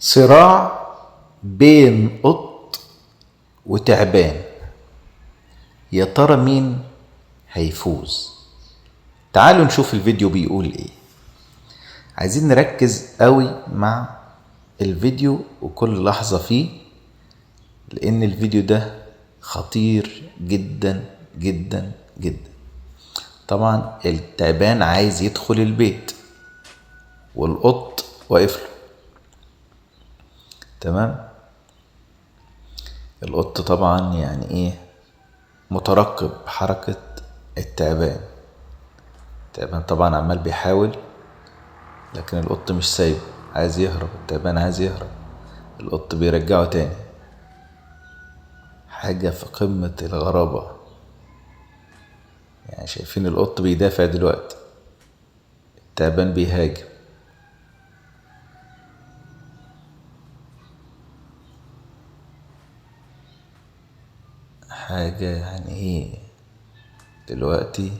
صراع بين قط وتعبان، يا ترى مين هيفوز؟ تعالوا نشوف الفيديو بيقول ايه. عايزين نركز قوي مع الفيديو وكل لحظة فيه، لان الفيديو ده خطير جدا جدا جدا. طبعا التعبان عايز يدخل البيت والقط واقف له، تمام. القط طبعا يعني ايه، مترقب حركة التعبان. التعبان طبعا عمال بيحاول، لكن القط مش سايب، عايز يهرب. التعبان عايز يهرب، القط بيرجعه تاني. حاجة في قمة الغرابة. يعني شايفين القط بيدافع دلوقتي، التعبان بيهاجم. حاجة يعني ايه، دلوقتي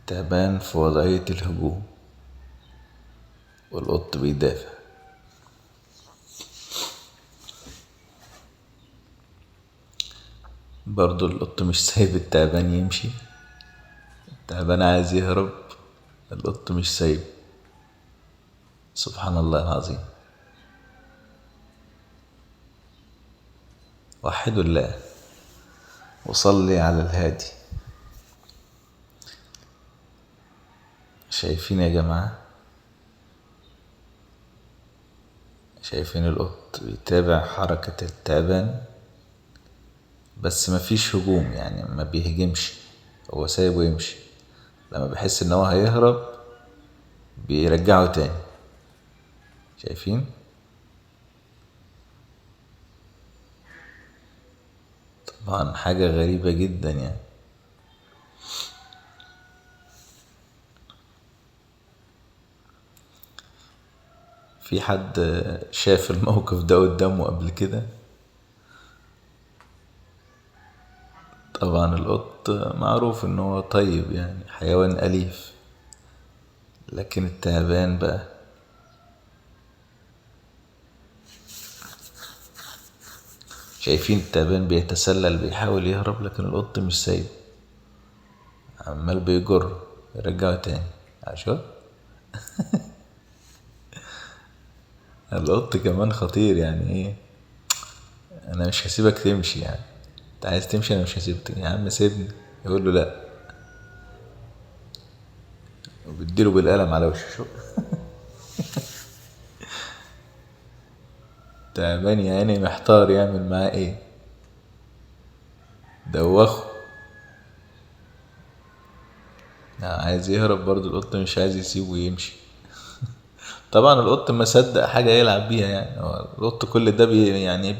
التعبان في وضعية الهجوم والقط بيدافع. برضو القط مش سايب التعبان يمشي، التعبان عايز يهرب، القط مش سايب. سبحان الله العظيم. وحدوا الله وصلي على الهادي. شايفين يا جماعة؟ شايفين القط بيتابع حركة التعبان، بس مفيش هجوم، يعني ما بيهجمش، هو سايبه يمشي. لما بيحس ان هو هيهرب بيرجعه تاني. شايفين؟ طبعا حاجة غريبة جدا يعني. في حد شاف الموقف ده قدامه قبل كده؟ طبعا القط معروف ان هو طيب، يعني حيوان أليف، لكن التعبان بقى، شايفين التعبان بيتسلل بيحاول يهرب، لكن القط مش سايب، عمال بيجر يرجعه تاني. عشان القط كمان خطير، يعني ايه، انا مش هسيبك تمشي، يعني انت عايز تمشي انا مش هسيبك يا عم، سيبني. يقول له لا، وبيديله بالقلم على وشه. تعبان يعني محتار يعمل معاه ايه، دوخه. عايز يهرب برضو القط مش عايز يسيبه يمشي. طبعا القط ما صدق حاجة يلعب بيها، يعني هو القط كل ده يعني